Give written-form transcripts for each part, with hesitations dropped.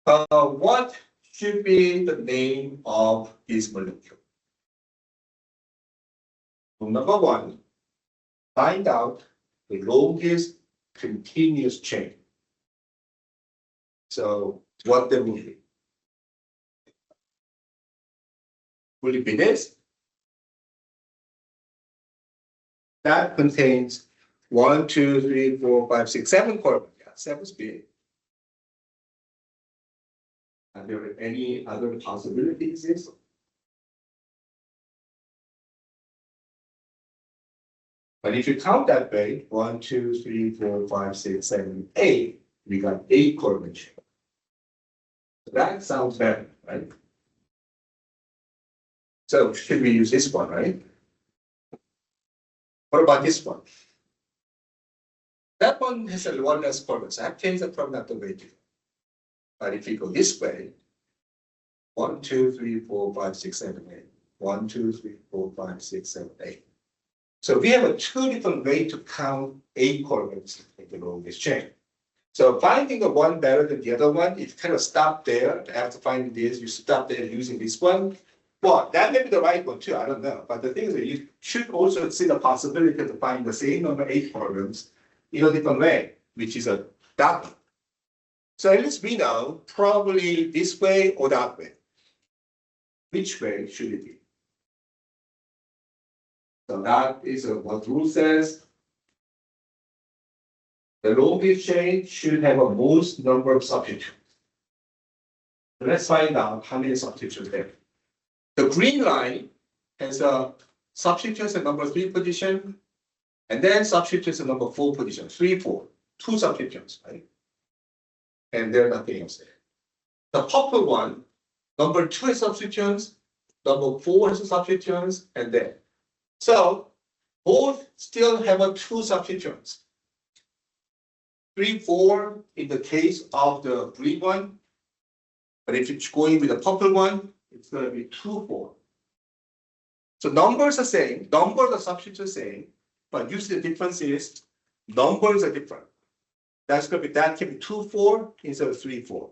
What should be the name of this molecule? Rule number one, find out the longest continuous chain. So what there will be? Will it be this? That contains 1, 2, 3, 4, 5, 6, 7 carbon. Yeah, 7 speed. Are there any other possibilities? But if you count that way, 1, 2, 3, 4, 5, 6, 7, 8, we got 8 carbon chains. So that sounds better, right? So should we use this one, right? What about this one? That one has a one less carbon, so alkanes are probably not the way to go. But if you go this way, 1, 2, 3, 4, 5, 6, 7, 8. 1, 2, 3, 4, 5, 6, 7, 8. So we have two different ways to count 8 carbons in the longest chain. So finding the one better than the other one, if you kind of stop there after finding this, you stop there using this one. Well, that may be the right one too, I don't know. But the thing is that you should also see the possibility to find the same number 8 carbons in a different way, which is a that one. So at least we know probably this way or that way. Which way should it be? So that is what rule says. The longest chain should have a most number of substitutes. So let's find out how many substitutes there. The green line has a substitutes at number 3 position, and then substitutes at number 4 position. 3, 4, 2 substitutes, right? And there's nothing else there. The purple one, number 2 is substituents, number 4 is substituents, and then. So both still have a 2 substituents. 3, 4 in the case of the green one, but if it's going with the purple one, it's going to be 2, 4. So numbers are same, numbers of substitutes are same, but usually the difference is numbers are different. That can be 2, 4 instead of 3, 4.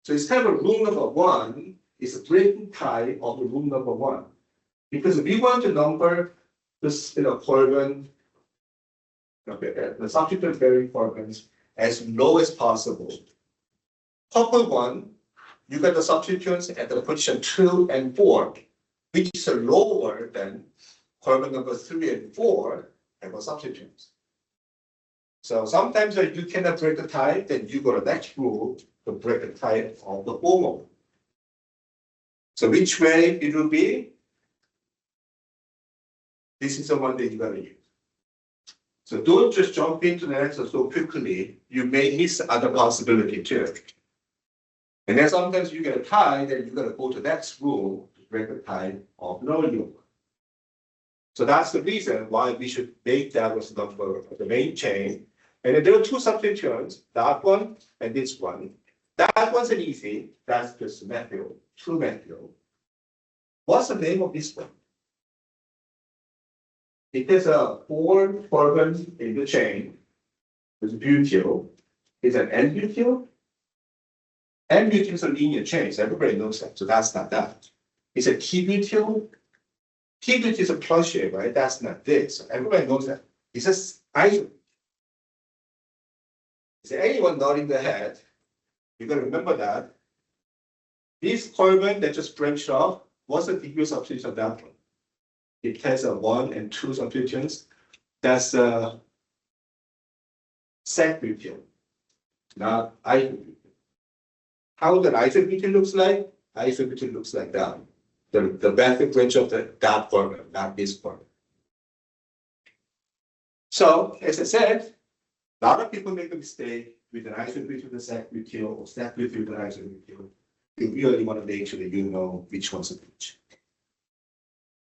So it's kind of a rule number 1 is a breaking tie of the rule number 1. Because we want to number this carbon, the substituent bearing carbons as low as possible. Purple one, you got the substituents at the position 2 and 4, which is lower than carbon number 3 and 4 have a substituents. So sometimes you cannot break the tie, then you go to the next rule to break the tie of the former. So which way it will be? This is the one that you gotta use. So don't just jump into the answer so quickly. You may miss other possibility too. And then sometimes you get a tie, then you gotta go to the next rule to break the tie of the lower one. So that's the reason why we should make that as number of the main chain. And then there are 2 substituents, that one and this one. That one's an easy, that's just methyl, 2 methyl. What's the name of this one? It is a 4 carbon in the chain. It's butyl. It's an N-butyl. N-butyl is a linear chain, so everybody knows that. So that's not that. It's a T-butyl. T-butyl is a plus shape, right? That's not this. So everybody knows that. It's just isomer. Is there anyone nodding their head? You got to remember that. This carbon that just branched off, what's the degree of substitution of that one? It has a 1 and 2 substituents. That's a sec-butyl, not isobutyl. How the isobutyl looks like? Isobutyl looks like that. The basic range of that carbon, not this carbon. So, as I said, a lot of people make a mistake with an isobutyl and sec-butyl or sec-butyl and isobutyl. You really want to make sure that you know which one's which.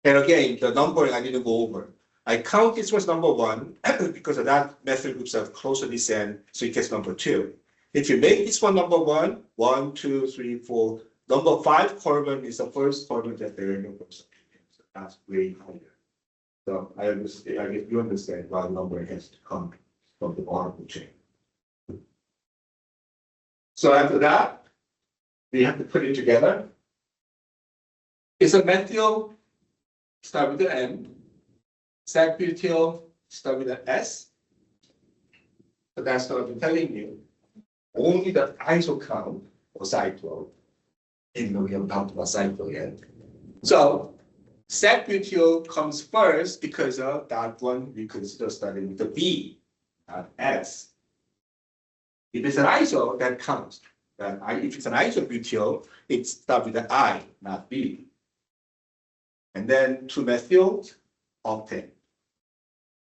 And again, the number I didn't go over. I count this was number 1 because of that method groups are closer descent, so it gets number 2. If you make this one number 1, 1, 2, 3, 4, number 5 carbon is the first carbon that there are no substituents. So that's way higher. So I understand, I guess you understand why the number has to come from the bottom of the chain. So after that, We have to put it together. It's a methyl, start with the M. Sec-butyl, start with the S. So that's what I'm telling you. Only the iso count or cyclo, even though we haven't talked about cyclo yet. So sec-butyl comes first because of that one we consider starting with the B, not S. If it's an iso, that counts. If it's an isobutyl, it starts with the I, not B. And then 2-methyl octane.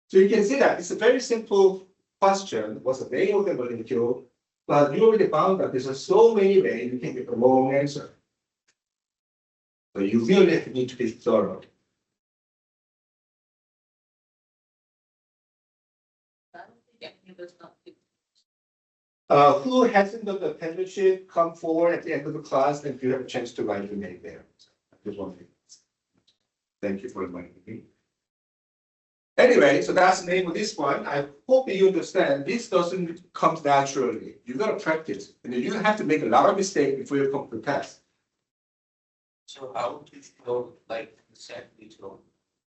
So you can see that it's a very simple question. What's the name of the molecule? But you already found that there's so many ways you can get the wrong answer. So you really need to be thorough. Who hasn't done the apprenticeship, come forward at the end of the class and you have a chance to write your name there. Just one thing. Thank you for reminding me. Anyway, so that's the name of this one. I hope you understand this doesn't come naturally. You gotta practice. And you have to make a lot of mistakes before you come to the test. So how would you show like the sec-butyl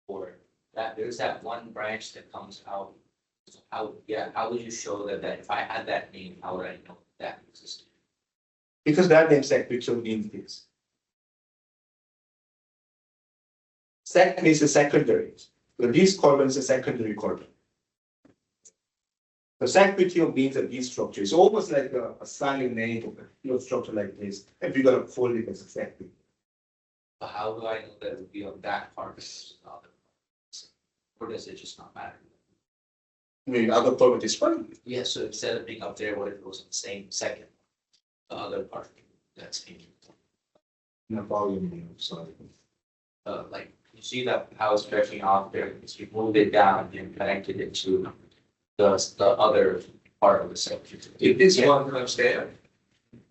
or that there's that one branch that comes out? So how would you show that if I had that name, how would I know that existed? Because that name sec-butyl means this. Sec means the secondary. So this carbon is a secondary carbon. The sec-butyl means a B structure. It's almost like a silent name of a field structure like this. And we're gonna call it as a sec-butyl. But how do I know that it would be on that carbon versus the other carbon? Or does it just not matter? I mean, other carbon is fine. Yeah, so instead of being up there, what if it was in the same second? The other part that's in No volume, sorry. like you see that how it's stretching off there, because you moved it down and connected it to the other part of the section. If this one comes there,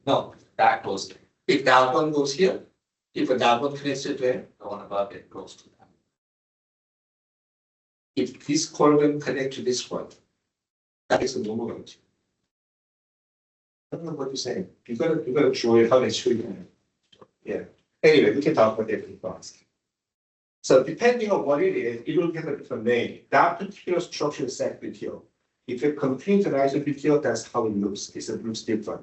No, that goes there. if that one goes here, if that one connects it there, The one above it goes to that. if this carbon connects to this one, that is a normal range. I don't know what you're saying. You gotta draw it how they show you. Yeah. Anyway, we can talk about that in class. So depending on what it is, it will get a different name. That particular structure is sec-butyl. If it contains an isobutyl, that's how it looks. It looks different.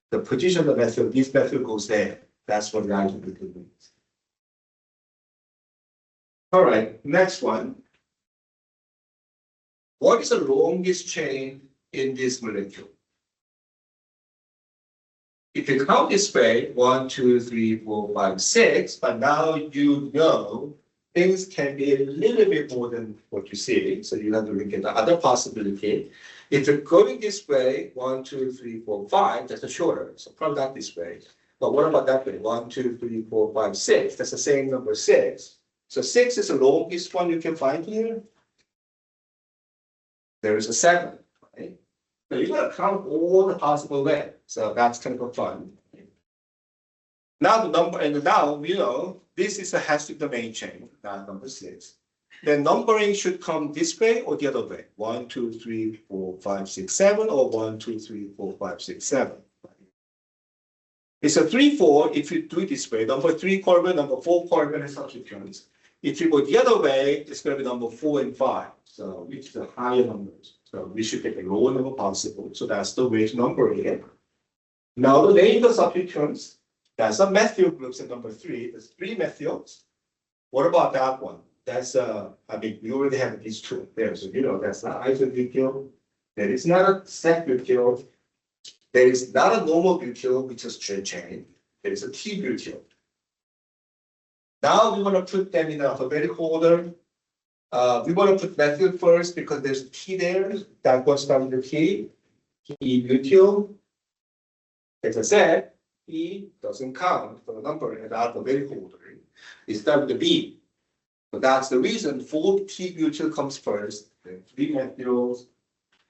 The position of the methyl, this methyl goes there. That's what the isobutyl means. All right, next one. What is the longest chain in this molecule? If you count this way, 1, 2, 3, 4, 5, 6, but now you know things can be a little bit more than what you see. So you have to look at the other possibility. If you're going this way, 1, 2, 3, 4, 5, that's a shorter. So probably not this way. But what about that way? 1, 2, 3, 4, 5, 6. That's the same number 6. So 6 is the longest one you can find here. There is a 7, right? So you gotta count all the possible ways. So that's kind of fun. Now the number, and now we know this has to be the main chain, not number 6. Then numbering should come this way or the other way. 1, 2, 3, 4, 5, 6, 7, or 1, 2, 3, 4, 5, 6, 7. It's a 3, 4 if you do it this way. Number 3 carbon, number 4 carbon is substituents. If you go the other way, it's going to be number 4 and 5. So which is the higher numbers. So we should get the lower number possible. So that's the way to number it. Now the name of the substituents, that's a methyl groups in number 3. There's 3 methyls. What about that one? That's I mean, we already have these 2 there. So you know that's not isobutyl. There is not a sec-butyl. There is not a normal butyl, which is straight chain. There is a T-butyl. Now we want to put them in alphabetical order. We want to put methyl first because there's a T there. That goes down to T. T-butyl. As I said, E doesn't count for the number in alphabetical order. It starts with the B. So that's the reason 4 T-butyl comes first, then 3 methyls,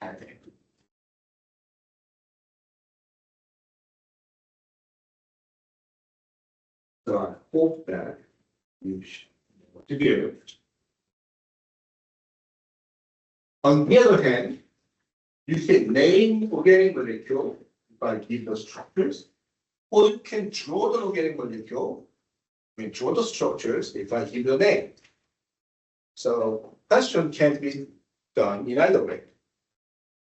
and then. So I hope that you should know what to do. On the other hand, you can name organic molecule by give the structures. or you can draw the organic molecule, draw the structures if I give you a name. So question can be done in either way.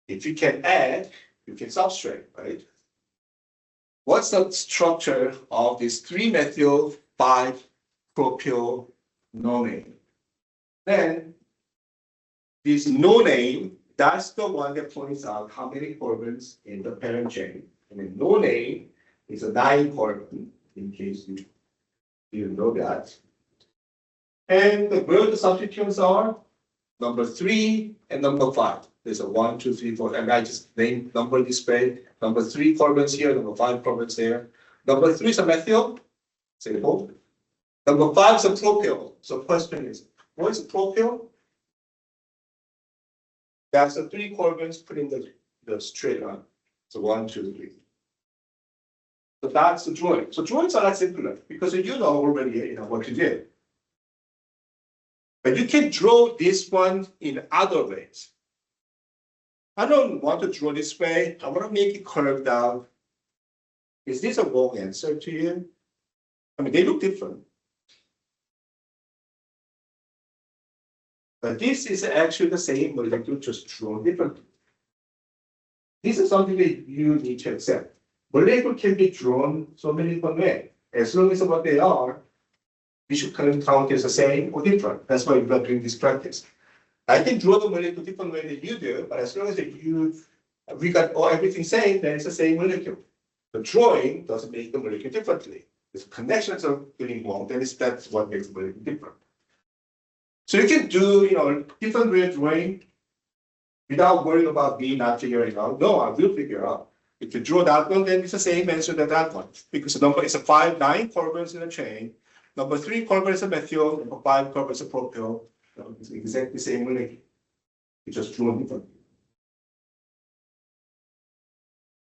If you can add, you can subtract, right? What's the structure of this 3-methyl-5-propyl-nonane? Then this nonane, that's the one that points out how many carbons in the parent chain. And then nonane is a 9 carbon, in case you didn't know that. And where the substituents are, number 3 and number 5. There's a 1, 2, 3, 4, and I just named number display. Number 3 carbons here, number 5 carbons there. Number 3 is a methyl, simple. Number 5 is a propyl. So question is, what is a propyl? That's the 3 carbons put in the straight line. So 1, 2, 3. So that's the drawing. So drawings are not simpler because you know already what you did. But you can draw this one in other ways. I don't want to draw this way. I want to make it curved out. Is this a wrong answer to you? I mean, they look different. But this is actually the same molecule, just drawn differently. This is something that you need to accept. Molecules can be drawn so many different ways. As long as what they are, we should count as the same or different. That's why we're doing this practice. I can draw the molecule different way than you do, but as long as we got everything same, then it's the same molecule. The drawing doesn't make the molecule differently. If connections are getting wrong, then that's what makes the molecule different. So you can do different way of drawing without worrying about me not figuring out. No, I will figure out. If you draw that one, then it's the same answer as that one. Because the number is a 9 carbons in a chain. Number 3 carbon is a methyl, number 5 carbon is a propyl. It's exactly the same molecule. It's just drawn differently.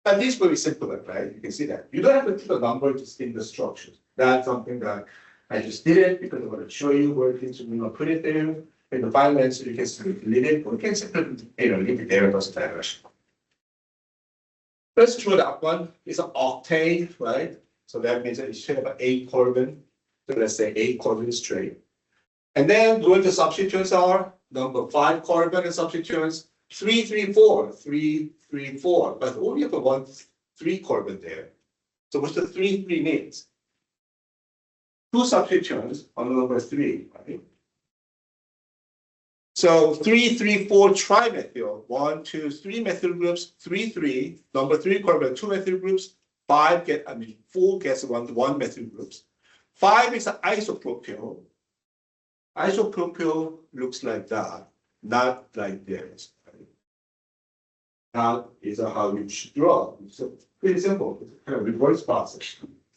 And this is very simple, right? You can see that. You don't have to put a number just in the structure. That's something that I just did it because I want to show you where things are put it there. In the final answer, you can simply delete it, or you can simply leave it there, it doesn't matter. Let's draw that one. It's an octane, right? So that means that it should have 8 carbon. So let's say 8 carbon straight. And then what the substituents are, number 5 carbon and substituents, 3, 3, 4, 3, 3, 4. But only have a 3 carbon there. So what's the 3, 3 means? 2 substituents on number 3, right? So 3, 3, 4 trimethyl, 1, 2, 3 methyl groups, 3, 3, number 3 carbon, 2 methyl groups, 4 gets 1 methyl groups. 5 is an isopropyl. Isopropyl looks like that, not like this. Right? That is how you should draw. It's pretty simple. It's kind of reverse process.